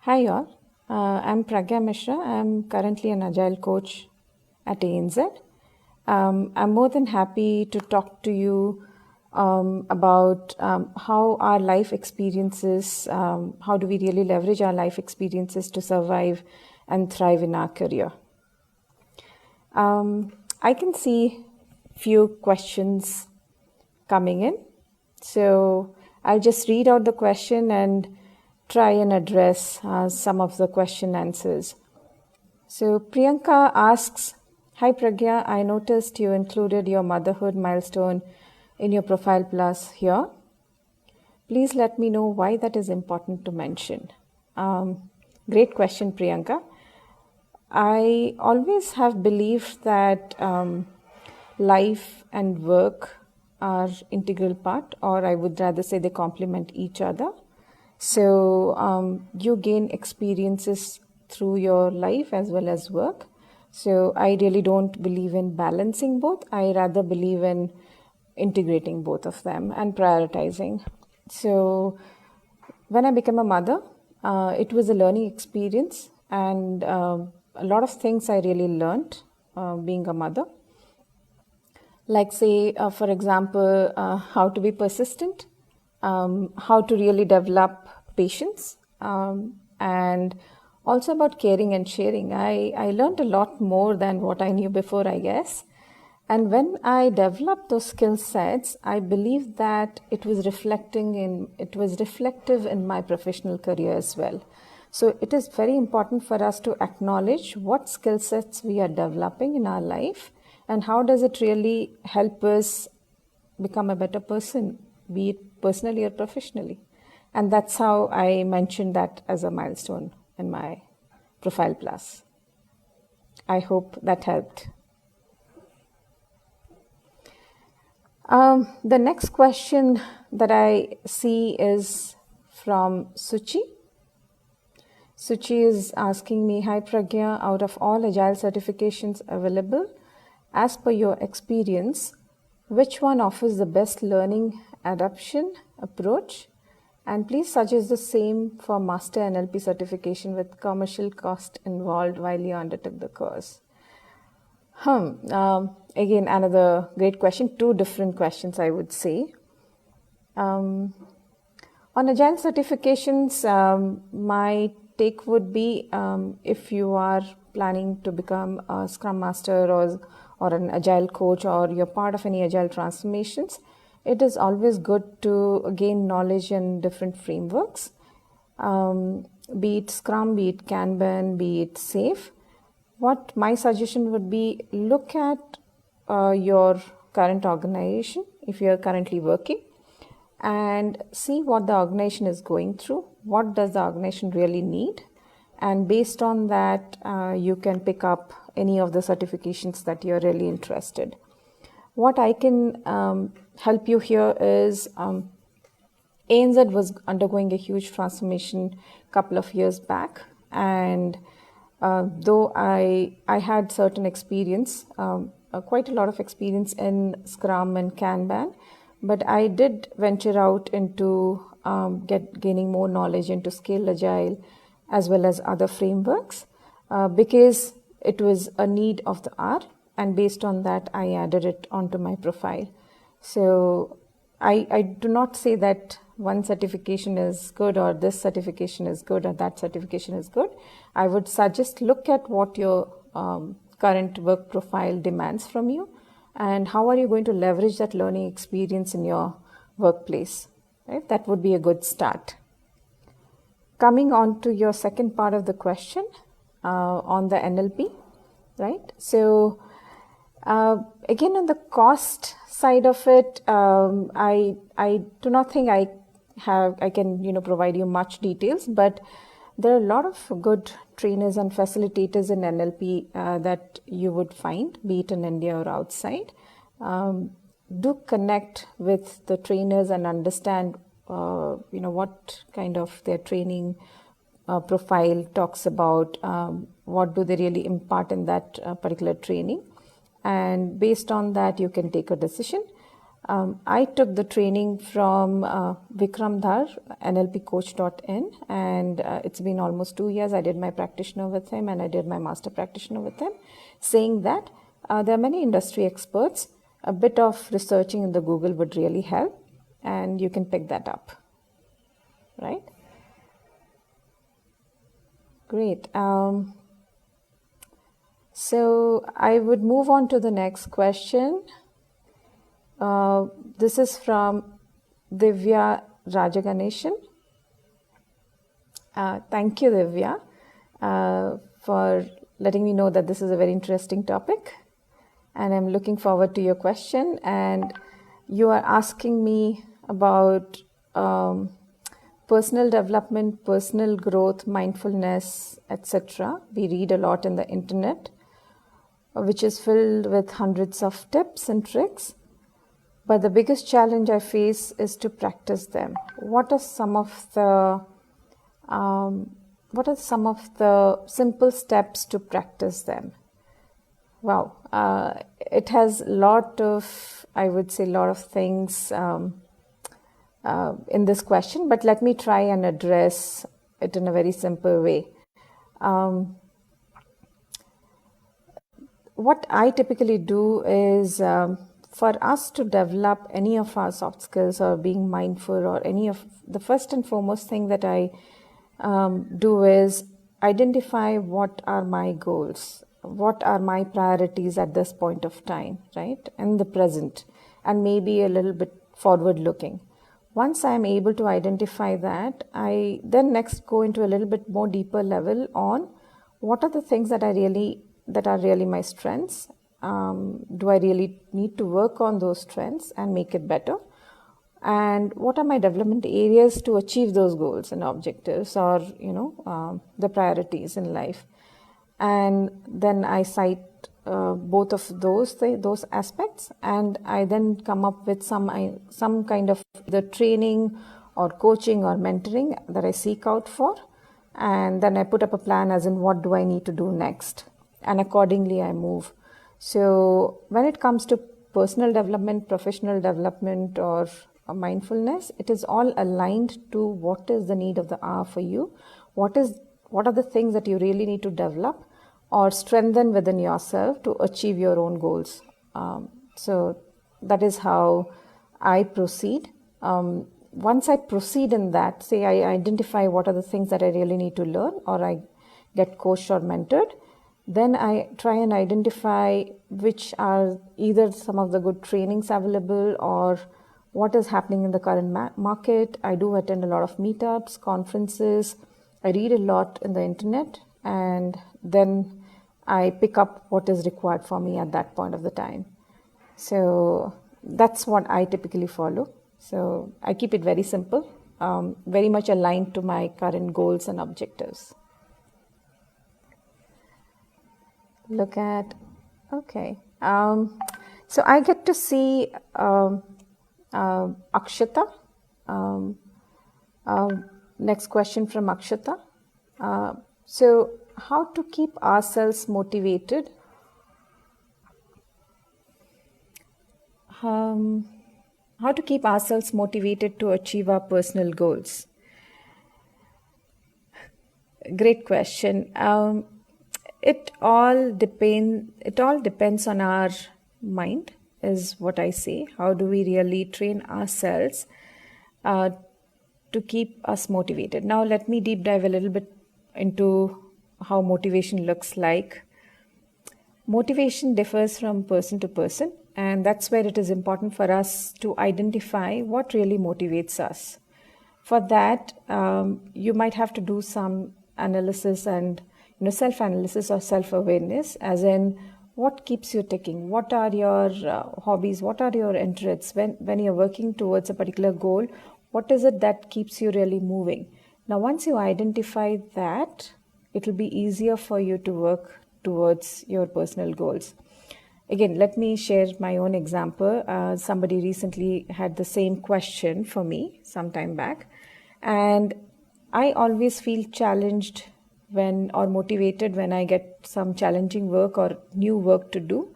Hi all, I'm Pragyan Mishra. I'm currently an Agile coach at ANZ. I'm more than happy to talk to you about how our life experiences, how do we really leverage our life experiences to survive and thrive in our career. I can see few questions coming in. So I'll just read out the question and try and address some of the question answers. So Priyanka asks, Hi Pragya, I noticed you included your motherhood milestone in your profile plus here. Please let me know why that is important to mention. Great question, Priyanka. I always have believed that life and work are integral part, or I would rather say they complement each other. So you gain experiences through your life as well as work. So I really don't believe in balancing both. I rather believe in integrating both of them and prioritizing. So when I became a mother, it was a learning experience, and a lot of things I really learned being a mother. Like say, for example, how to be persistent, how to really develop patience, and also about caring and sharing. I learned a lot more than what I knew before, I guess. And when I developed those skill sets, I believe that it was reflective in my professional career as well. So it is very important for us to acknowledge what skill sets we are developing in our life and how does it really help us become a better person, be it personally or professionally. And that's how I mentioned that as a milestone in my profile plus. I hope that helped. The next question that I see is from Suchi. Suchi is asking me, Hi Pragya, out of all Agile certifications available, as per your experience, which one offers the best learning adoption approach? And please suggest the same for Master NLP certification with commercial cost involved while you undertook the course. Again, another great question. Two different questions, I would say. On Agile certifications, my take would be if you are planning to become a Scrum Master or an Agile coach, or you're part of any Agile transformations, it is always good to gain knowledge in different frameworks, be it Scrum, be it Kanban, be it SAFe. What my suggestion would be, look at your current organization, if you're currently working, and see what the organization is going through. What does the organization really need? And based on that, you can pick up any of the certifications that you're really interested. What I can help you here is ANZ was undergoing a huge transformation a couple of years back, and though I had certain experience, quite a lot of experience in Scrum and Kanban, but I did venture out into gaining more knowledge into Scale Agile as well as other frameworks because it was a need of the hour, and based on that I added it onto my profile. So I do not say that one certification is good or this certification is good or that certification is good. I would suggest look at what your current work profile demands from you and how are you going to leverage that learning experience in your workplace. Right? That would be a good start. Coming on to your second part of the question on the NLP, right? So again, on the cost side of it, I do not think I can provide you much details, but there are a lot of good trainers and facilitators in NLP that you would find, be it in India or outside. Do connect with the trainers and understand what kind of their training profile talks about, what do they really impart in that particular training, and based on that you can take a decision. I took the training from Vikram Dhar, nlpcoach.in, and it's been almost 2 years. I did my practitioner with him and I did my master practitioner with him, saying that there are many industry experts. A bit of researching in the Google would really help, and you can pick that up, right? Great. So I would move on to the next question. This is from Divya Rajaganeshan. Thank you, Divya, for letting me know that this is a very interesting topic. And I'm looking forward to your question. And you are asking me about personal development, personal growth, mindfulness, etc. We read a lot in the internet, which is filled with hundreds of tips and tricks. But the biggest challenge I face is to practice them. What are some of the simple steps to practice them? Wow, it has a lot of, I would say, lot of things in this question, but let me try and address it in a very simple way. What I typically do is, for us to develop any of our soft skills or being mindful or any of the first and foremost thing that I do is identify what are my goals, what are my priorities at this point of time, right? In the present, and maybe a little bit forward looking. Once I'm able to identify that, I then next go into a little bit more deeper level on what are the things that are really my strengths. Do I really need to work on those strengths and make it better? And what are my development areas to achieve those goals and objectives, or the priorities in life? And then I cite both of those aspects, and I then come up with some kind of the training or coaching or mentoring that I seek out for, and then I put up a plan as in what do I need to do next, and accordingly I move. So when it comes to personal development, professional development, or mindfulness, it is all aligned to what is the need of the hour for you. What are the things that you really need to develop or strengthen within yourself to achieve your own goals. So that is how I proceed. Once I proceed in that, say I identify what are the things that I really need to learn, or I get coached or mentored, then I try and identify which are either some of the good trainings available or what is happening in the current market. I do attend a lot of meetups, conferences. I read a lot in the internet, and then I pick up what is required for me at that point of the time. So that's what I typically follow. So I keep it very simple, very much aligned to my current goals and objectives. Look at, okay. So I get to see Akshata. Next question from Akshata. So how to keep ourselves motivated? How to keep ourselves motivated to achieve our personal goals? Great question. It all depends on our mind, is what I say. How do we really train ourselves to keep us motivated? Now let me deep dive a little bit into how motivation looks like. Motivation differs from person to person, and that's where it is important for us to identify what really motivates us. For that, you might have to do some analysis and self-analysis or self-awareness, as in what keeps you ticking, what are your hobbies, what are your interests. When you're working towards a particular goal, what is it that keeps you really moving? Now, once you identify that, it will be easier for you to work towards your personal goals. Again, let me share my own example. Somebody recently had the same question for me some time back, and I always feel challenged or motivated when I get some challenging work or new work to do.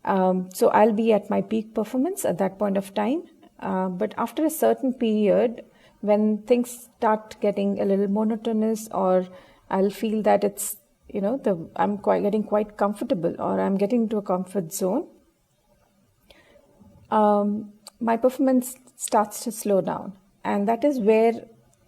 So I'll be at my peak performance at that point of time. But after a certain period, when things start getting a little monotonous, or I'll feel that it's, I'm getting quite comfortable, or I'm getting into a comfort zone, my performance starts to slow down. And that is where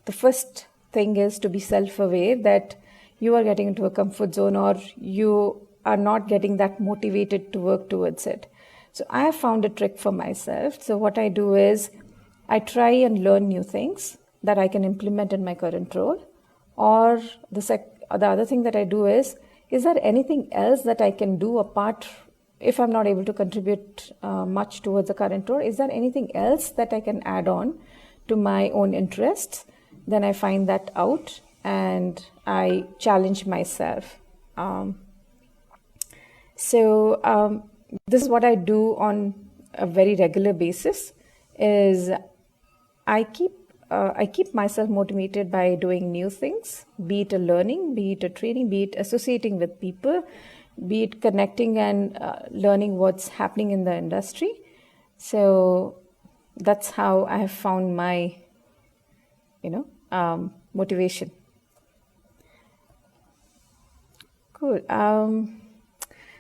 the first thing is to be self-aware that you are getting into a comfort zone, or you are not getting that motivated to work towards it. So I have found a trick for myself. So what I do is I try and learn new things that I can implement in my current role. Or the other thing that I do is there anything else that I can do apart, if I'm not able to contribute much towards the current role, is there anything else that I can add on to my own interests? Then I find that out and I challenge myself. So this is what I do on a very regular basis. Is I keep myself motivated by doing new things, be it a learning, be it a training, be it associating with people, be it connecting and learning what's happening in the industry. So that's how I have found my, motivation. Cool.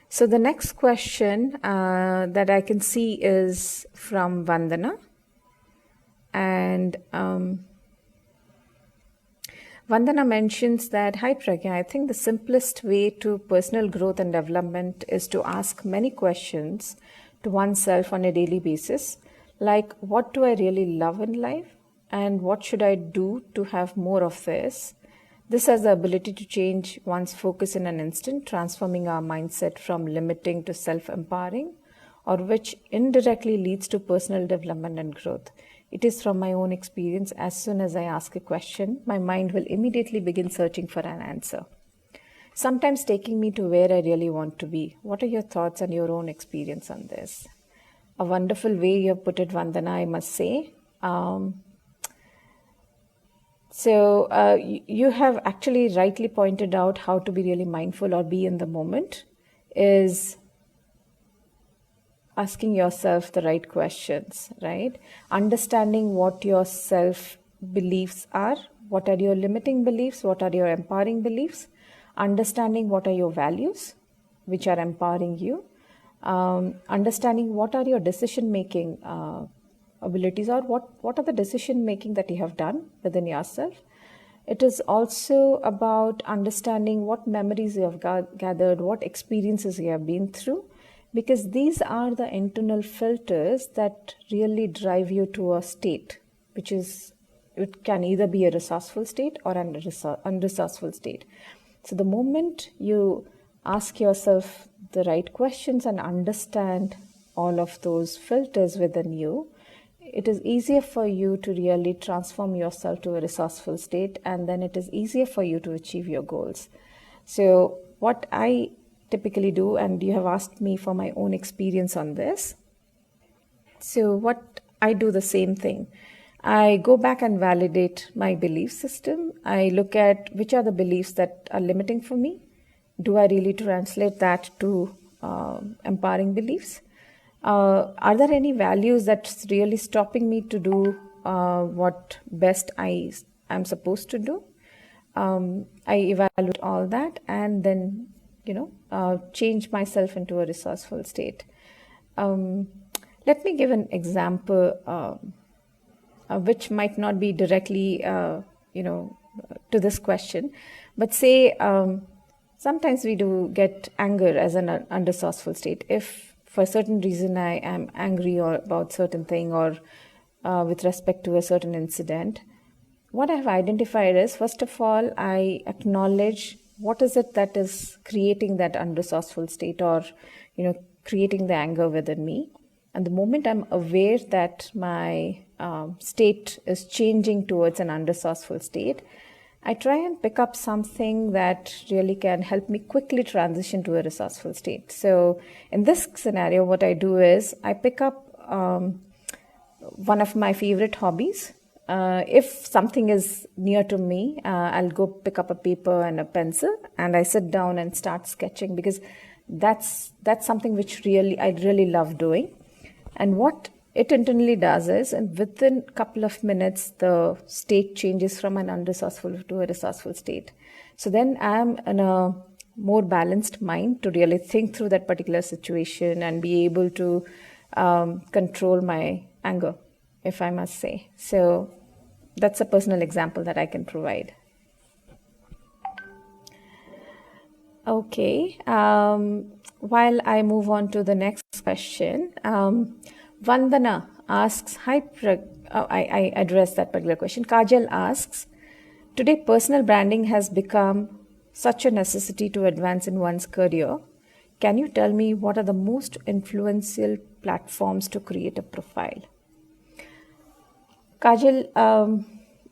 So the next question that I can see is from Vandana. And Vandana mentions that, hi Pragyan, I think the simplest way to personal growth and development is to ask many questions to oneself on a daily basis, like what do I really love in life and what should I do to have more of this? This has the ability to change one's focus in an instant, transforming our mindset from limiting to self-empowering, or which indirectly leads to personal development and growth. It is from my own experience. As soon as I ask a question, my mind will immediately begin searching for an answer, sometimes taking me to where I really want to be. What are your thoughts and your own experience on this? A wonderful way you have put it, Vandana, I must say. So you have actually rightly pointed out how to be really mindful or be in the moment is asking yourself the right questions, right? Understanding what your self-beliefs are, what are your limiting beliefs, what are your empowering beliefs, understanding what are your values, which are empowering you, understanding what are your decision-making abilities, or what are the decision-making that you have done within yourself. It is also about understanding what memories you have gathered, what experiences you have been through, because these are the internal filters that really drive you to a state, which is, it can either be a resourceful state or an unresourceful state. So the moment you ask yourself the right questions and understand all of those filters within you, it is easier for you to really transform yourself to a resourceful state, and then it is easier for you to achieve your goals. So what I typically do, and you have asked me for my own experience on this. So what I do the same thing. I go back and validate my belief system. I look at which are the beliefs that are limiting for me. Do I really translate that to empowering beliefs? Are there any values that's really stopping me to do what best I am supposed to do? I evaluate all that and then, change myself into a resourceful state. Let me give an example which might not be directly, to this question, but say sometimes we do get anger as an unresourceful state. If for a certain reason I am angry or about certain thing or with respect to a certain incident, what I have identified is, first of all, I acknowledge what is it that is creating that unresourceful state or, creating the anger within me. And the moment I'm aware that my state is changing towards an unresourceful state, I try and pick up something that really can help me quickly transition to a resourceful state. So in this scenario, what I do is I pick up one of my favorite hobbies. If something is near to me, I'll go pick up a paper and a pencil and I sit down and start sketching, because That's something which I really love doing. And what it internally does is, and within a couple of minutes, the state changes from an unresourceful to a resourceful state. So then I'm in a more balanced mind to really think through that particular situation and be able to control my anger, if I must say. So that's a personal example that I can provide. Okay. While I move on to the next question, Vandana asks, hi, I addressed that particular question. Kajal asks, today personal branding has become such a necessity to advance in one's career. Can you tell me what are the most influential platforms to create a profile? Kajal,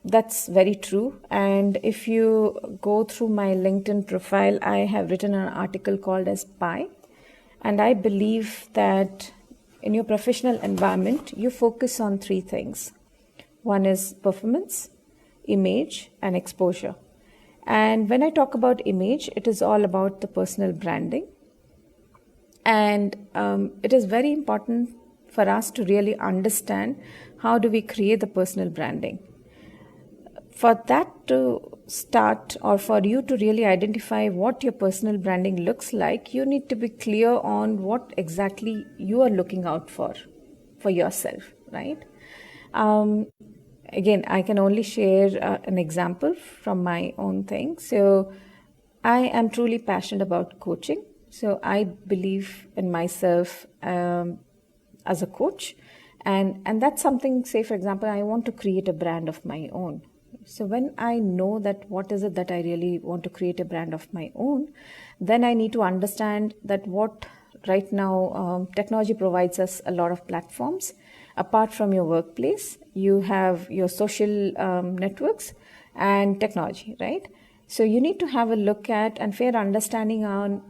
that's very true. And if you go through my LinkedIn profile, I have written an article called as Pie. And I believe that in your professional environment, you focus on three things. One is performance, image, and exposure. And when I talk about image, it is all about the personal branding. And it is very important for us to really understand how do we create the personal branding. For that to start, or for you to really identify what your personal branding looks like, you need to be clear on what exactly you are looking out for yourself, right? Again, I can only share an example from my own thing. So I am truly passionate about coaching. So I believe in myself as a coach. And that's something, say, for example, I want to create a brand of my own. So when I know that what is it that I really want to create a brand of my own, then I need to understand that what right now technology provides us a lot of platforms. Apart from your workplace, you have your social networks and technology, right? So you need to have a look at and fair understanding on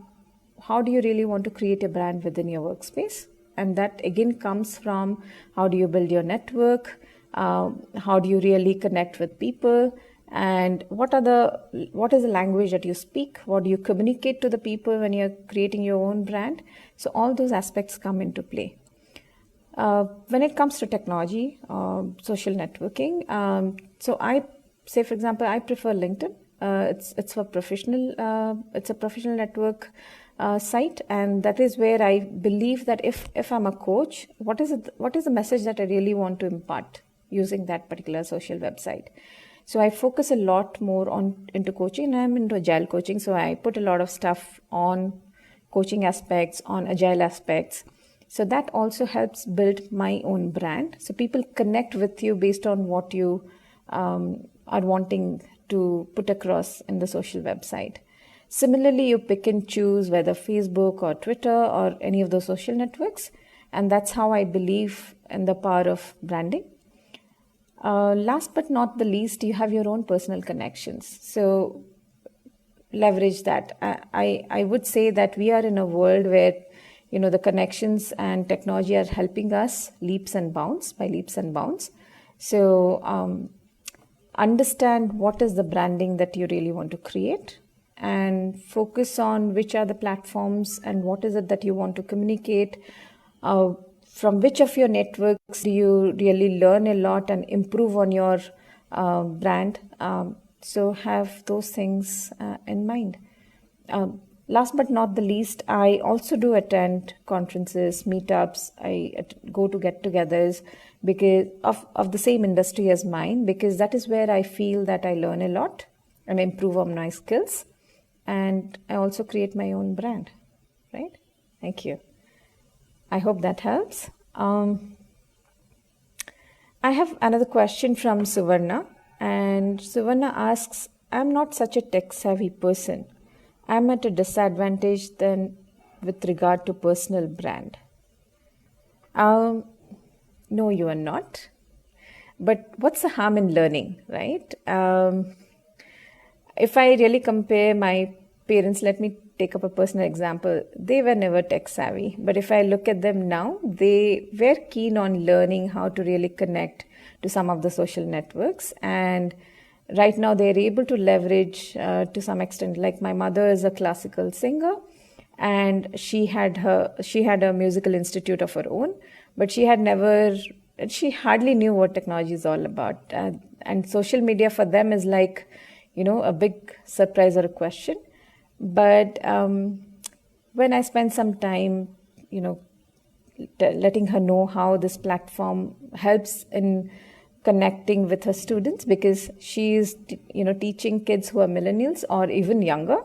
how do you really want to create a brand within your workspace. And that again comes from how do you build your network, how do you really connect with people, and what is the language that you speak, what do you communicate to the people when you're creating your own brand. So all those aspects come into play. When it comes to technology, social networking, so I say, for example, I prefer LinkedIn. It's for professional. It's a professional network site, and that is where I believe that if I'm a coach, what is the message that I really want to impart using that particular social website. So I focus a lot more into coaching. I'm into agile coaching, so I put a lot of stuff on coaching aspects, on agile aspects. So that also helps build my own brand. So people connect with you based on what you are wanting to put across in the social website. Similarly, you pick and choose whether Facebook or Twitter or any of those social networks. And that's how I believe in the power of branding. Last but not the least, you have your own personal connections. So leverage that. I would say that we are in a world where the connections and technology are helping us leaps and bounds. So understand what is the branding that you really want to create, and focus on which are the platforms and what is it that you want to communicate. From which of your networks do you really learn a lot and improve on your brand? So have those things in mind. Last but not the least, I also do attend conferences, meetups. I go to get-togethers because of the same industry as mine, because that is where I feel that I learn a lot and improve on my skills. And I also create my own brand, right? Thank you. I hope that helps. I have another question from Suvarna, and Suvarna asks, I'm not such a tech-savvy person. I'm at a disadvantage then with regard to personal brand. No, you are not. But what's the harm in learning, right? If I really compare my parents, let me take up a personal example. They were never tech savvy, but if I look at them now, they were keen on learning how to really connect to some of the social networks. And right now they're able to leverage to some extent. Like my mother is a classical singer, and she had a musical institute of her own, but she hardly knew what technology is all about. And social media for them is like, a big surprise or a question. But when I spend some time, letting her know how this platform helps in connecting with her students, because she is, teaching kids who are millennials or even younger,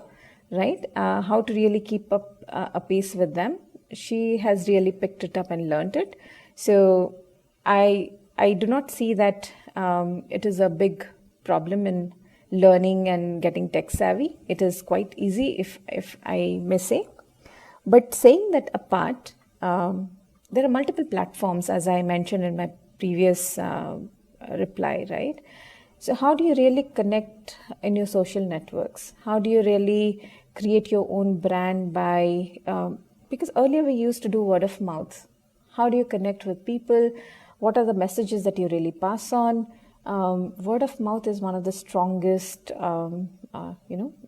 right? How to really keep up a pace with them. She has really picked it up and learned it. So I do not see that it is a big problem in learning and getting tech savvy. It is quite easy, if I may say. But saying that apart, there are multiple platforms, as I mentioned in my previous reply, right? So how do you really connect in your social networks? How do you really create your own brand by, because earlier we used to do word of mouth. How do you connect with people? What are the messages that you really pass on? Word of mouth is one of the strongest,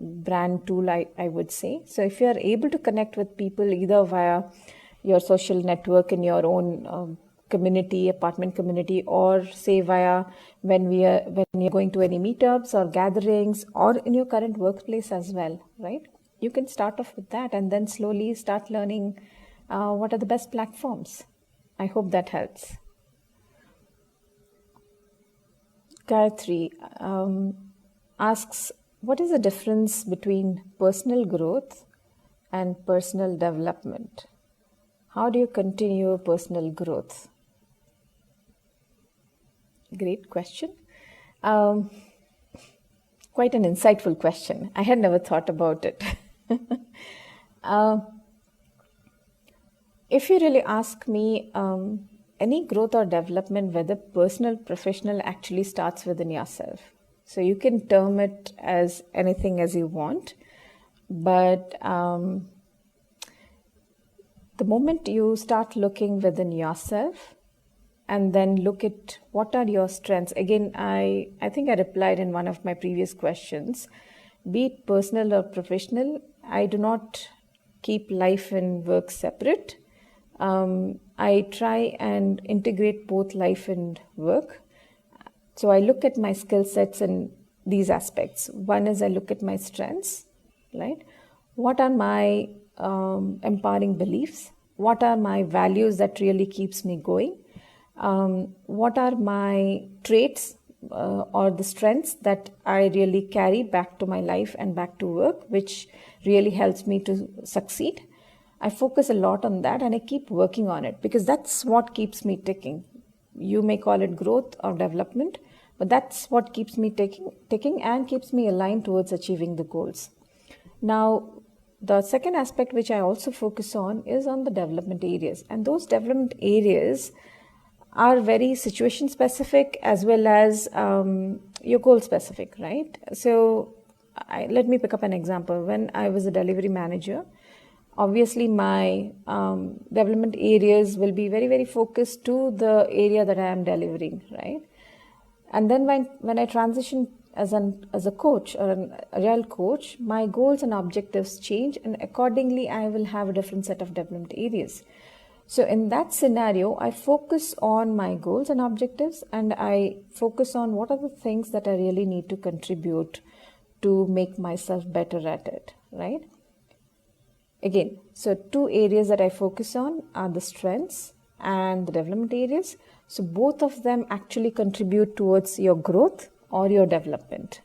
brand tool, I would say. So if you are able to connect with people either via your social network in your own community, apartment community, or say via when you're going to any meetups or gatherings, or in your current workplace as well, right? You can start off with that and then slowly start learning what are the best platforms. I hope that helps. Gayatri asks, what is the difference between personal growth and personal development? How do you continue personal growth? Great question. Quite an insightful question. I had never thought about it. If you really ask me, any growth or development, whether personal, professional, actually starts within yourself. So you can term it as anything as you want, but the moment you start looking within yourself and then look at what are your strengths. Again, I think I replied in one of my previous questions, be it personal or professional, I do not keep life and work separate. I try and integrate both life and work. So I look at my skill sets in these aspects. One is I look at my strengths, right? What are my empowering beliefs? What are my values that really keeps me going? What are my traits or the strengths that I really carry back to my life and back to work, which really helps me to succeed? I focus a lot on that and I keep working on it because that's what keeps me ticking. You may call it growth or development, but that's what keeps me ticking and keeps me aligned towards achieving the goals. Now, the second aspect which I also focus on is on the development areas. And those development areas are very situation specific as well as your goal specific, right? So let me pick up an example. When I was a delivery manager, obviously my development areas will be very, very focused to the area that I am delivering, right? And then when I transition as a coach or an agile coach, my goals and objectives change, and accordingly I will have a different set of development areas. So in that scenario, I focus on my goals and objectives, and I focus on what are the things that I really need to contribute to make myself better at it, right? Again, so two areas that I focus on are the strengths and the development areas. So both of them actually contribute towards your growth or your development.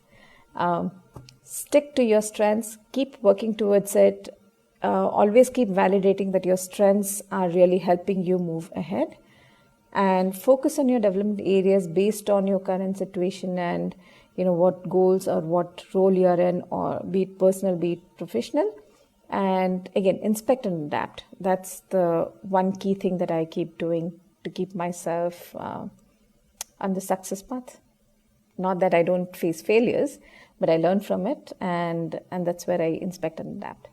Stick to your strengths, keep working towards it. Always keep validating that your strengths are really helping you move ahead, and focus on your development areas based on your current situation and what goals or what role you're in, or be it personal, be it professional. And again, inspect and adapt. That's the one key thing that I keep doing to keep myself on the success path. Not that I don't face failures, but I learn from it, and that's where I inspect and adapt.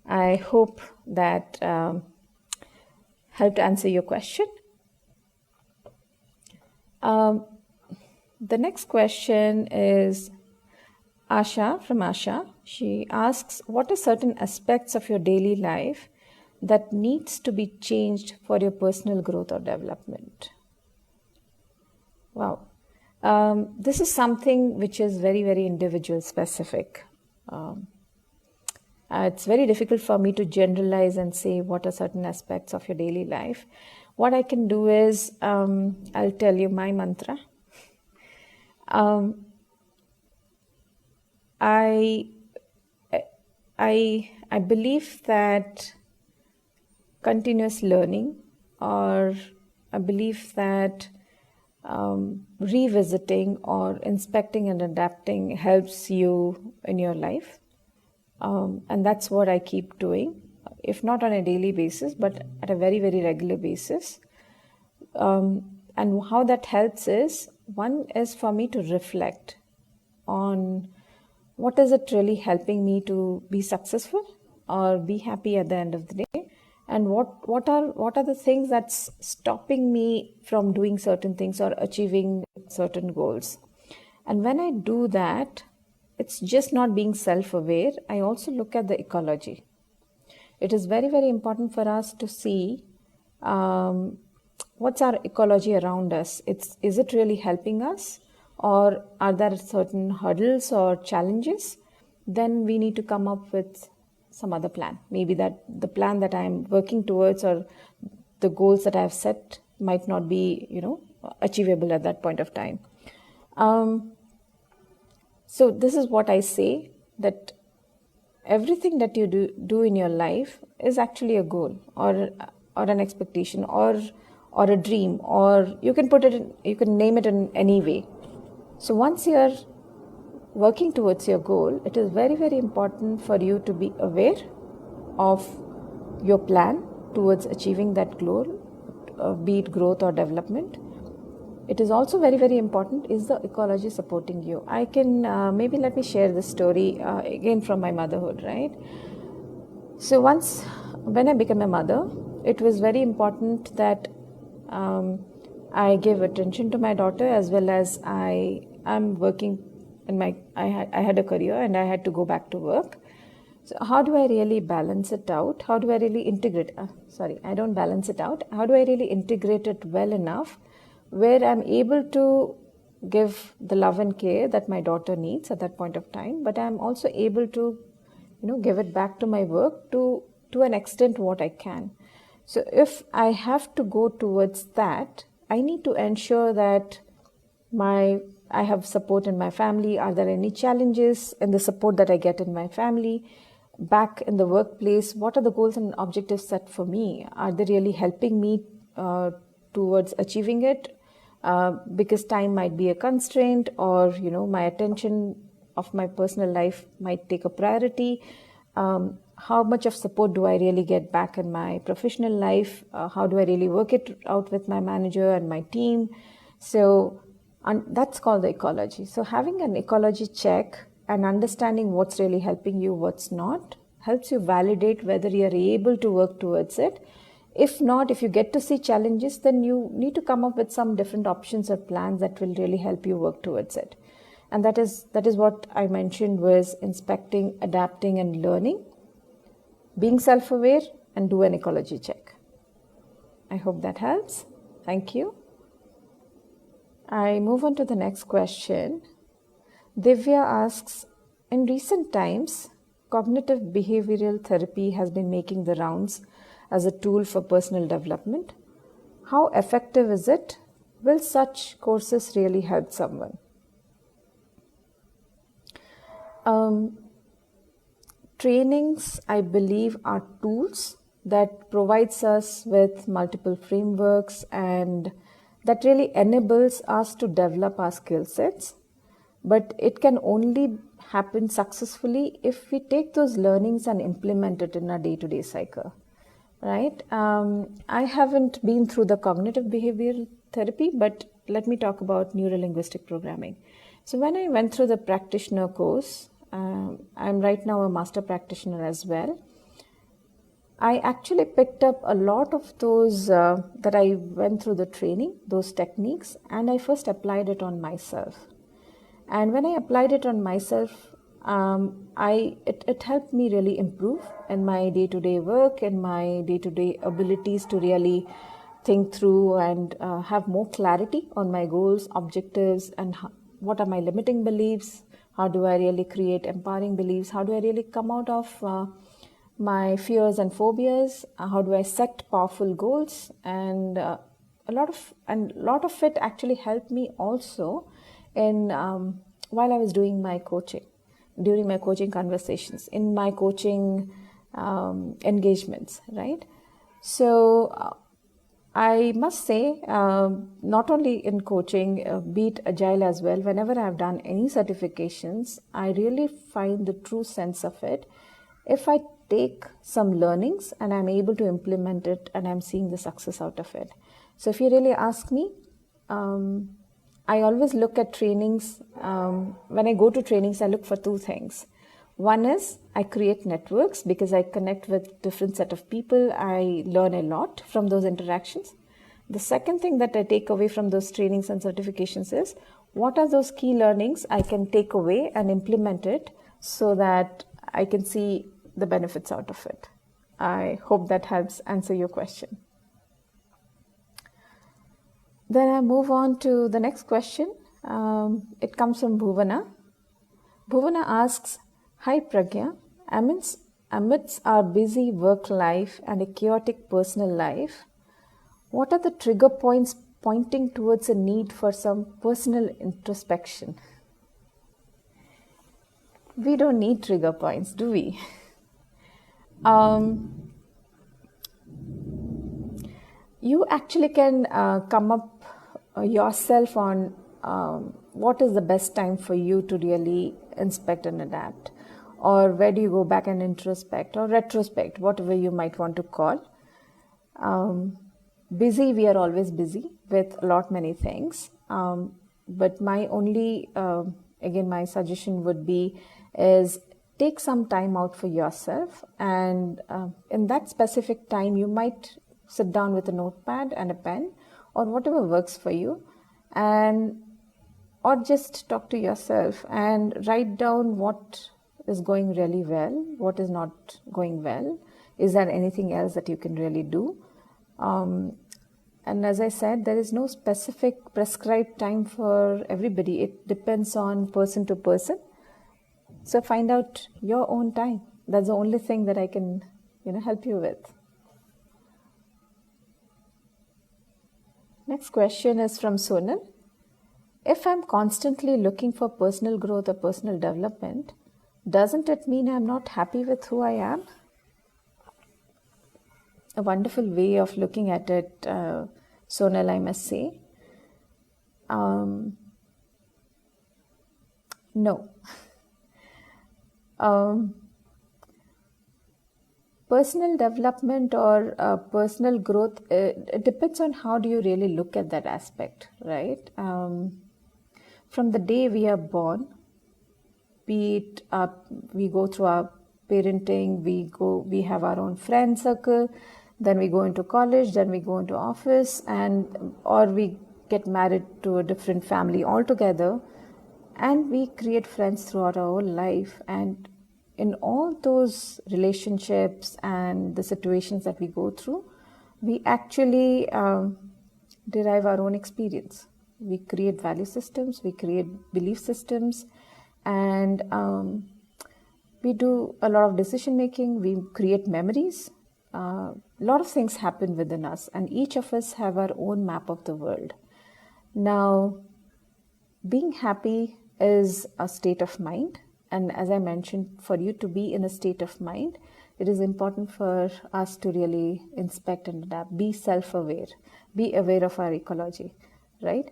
I hope that helped answer your question. The next question is, Asha, from Asha, she asks, what are certain aspects of your daily life that needs to be changed for your personal growth or development? Wow. This is something which is very, very individual specific. It's very difficult for me to generalize and say what are certain aspects of your daily life. What I can do is, I'll tell you my mantra. I believe that continuous learning, or I believe that revisiting or inspecting and adapting helps you in your life. And that's what I keep doing, if not on a daily basis, but at a very, very regular basis. And how that helps is, one is for me to reflect on what is it really helping me to be successful or be happy at the end of the day, and what are the things that's stopping me from doing certain things or achieving certain goals. And when I do that, it's just not being self-aware. I also look at the ecology. It is very, very important for us to see what's our ecology around us. Is it really helping us, or are there certain hurdles or challenges? Then we need to come up with some other plan. Maybe that the plan that I'm working towards or the goals that I've set might not be, achievable at that point of time. So this is what I say, that everything that you do in your life is actually a goal or an expectation or a dream, or you can name it in any way. So once you're working towards your goal, it is very, very important for you to be aware of your plan towards achieving that goal, be it growth or development. It is also very, very important, is the ecology supporting you? I can, maybe let me share this story again from my motherhood, right? So once when I became a mother, it was very important that I gave attention to my daughter, as well as I am working I had a career and I had to go back to work. So how do I really balance it out? How do I really integrate? I don't balance it out. How do I really integrate it well enough where I'm able to give the love and care that my daughter needs at that point of time, but I'm also able to, give it back to my work to an extent what I can. So if I have to go towards that, I need to ensure that I have support in my family. Are there any challenges in the support that I get in my family? Back in the workplace, what are the goals and objectives set for me? Are they really helping me towards achieving it? Because time might be a constraint, or my attention of my personal life might take a priority. How much of support do I really get back in my professional life? How do I really work it out with my manager and my team? So that's called the ecology. So having an ecology check and understanding what's really helping you, what's not, helps you validate whether you're able to work towards it. If not, if you get to see challenges, then you need to come up with some different options or plans that will really help you work towards it. And that is what I mentioned was inspecting, adapting, and learning, being self-aware, and do an ecology check. I hope that helps. Thank you. I move on to the next question. Divya asks, in recent times, cognitive behavioral therapy has been making the rounds as a tool for personal development. How effective is it? Will such courses really help someone? Trainings, I believe, are tools that provides us with multiple frameworks and that really enables us to develop our skill sets. But it can only happen successfully if we take those learnings and implement it in our day-to-day cycle, right? I haven't been through the cognitive behavioral therapy, but let me talk about neuro-linguistic programming. So when I went through the practitioner course, I'm right now a master practitioner as well. I actually picked up a lot of those that I went through the training, those techniques, and I first applied it on myself. And when I applied it on myself, it helped me really improve in my day-to-day work and my day-to-day abilities to really think through and have more clarity on my goals, objectives, and what are my limiting beliefs. How do I really create empowering beliefs? How do I really come out of my fears and phobias? How do I set powerful goals? And a lot of it actually helped me also in while I was doing my coaching, during my coaching conversations, in my coaching engagements, right? So I must say, not only in coaching, be it Agile as well, whenever I've done any certifications, I really find the true sense of it if I take some learnings and I'm able to implement it and I'm seeing the success out of it. So if you really ask me, I always look at trainings. When I go to trainings, I look for two things. One is I create networks because I connect with different set of people. I learn a lot from those interactions. The second thing that I take away from those trainings and certifications is what are those key learnings I can take away and implement it so that I can see the benefits out of it. I hope that helps answer your question. Then I move on to the next question. It comes from Bhuvana. Bhuvana asks, "Hi Pragya, amidst our busy work life and a chaotic personal life, what are the trigger points pointing towards a need for some personal introspection?" We don't need trigger points, do we? You actually can come up yourself on what is the best time for you to really inspect and adapt, or where do you go back and introspect or retrospect, whatever you might want to call. Busy, we are always busy with a lot many things, but my only again my suggestion would be is take some time out for yourself, and in that specific time you might sit down with a notepad and a pen or whatever works for you, and or just talk to yourself and write down what is going really well, what is not going well, is there anything else that you can really do. And as I said, there is no specific prescribed time for everybody. It depends on person to person. So find out your own time. That's the only thing that I can, help you with. Next question is from Sonal. If I'm constantly looking for personal growth or personal development, doesn't it mean I'm not happy with who I am? A wonderful way of looking at it, Sonal, I must say. No. Personal development or personal growth, it depends on how do you really look at that aspect, right? From the day we are born, be it we go through our parenting, we have our own friend circle, then we go into college, then we go into office, or we get married to a different family altogether, and we create friends throughout our whole life. And in all those relationships and the situations that we go through, we actually derive our own experience. We create value systems, we create belief systems, and we do a lot of decision making, we create memories. A lot of things happen within us, and each of us have our own map of the world. Now, being happy is a state of mind. And as I mentioned, for you to be in a state of mind, it is important for us to really inspect and adapt, be self-aware, be aware of our ecology, right?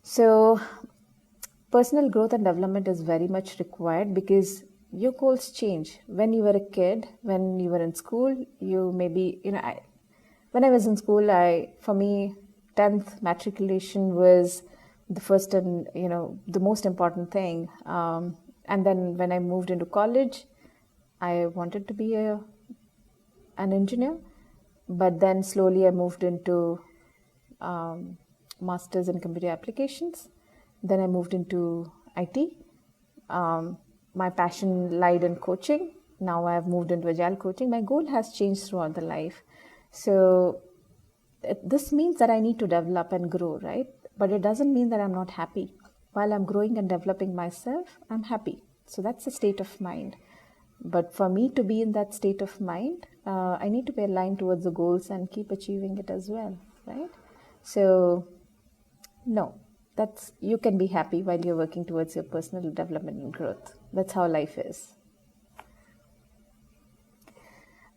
So personal growth and development is very much required because your goals change. When you were a kid, when you were in school, you maybe, when I was in school, for me, 10th matriculation was the first and, the most important thing. And then when I moved into college, I wanted to be an engineer, but then slowly I moved into masters in computer applications. Then I moved into IT. my passion lied in coaching. Now I have moved into agile coaching. My goal has changed throughout the life. So this means that I need to develop and grow, right? But it doesn't mean that I'm not happy. While I'm growing and developing myself, I'm happy. So that's a state of mind. But for me to be in that state of mind, I need to be aligned towards the goals and keep achieving it as well, right? So, no, you can be happy while you're working towards your personal development and growth. That's how life is.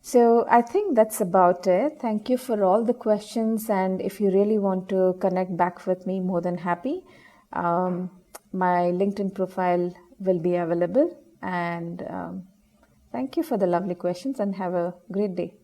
So I think that's about it. Thank you for all the questions. And if you really want to connect back with me, more than happy. My LinkedIn profile will be available. And thank you for the lovely questions and have a great day.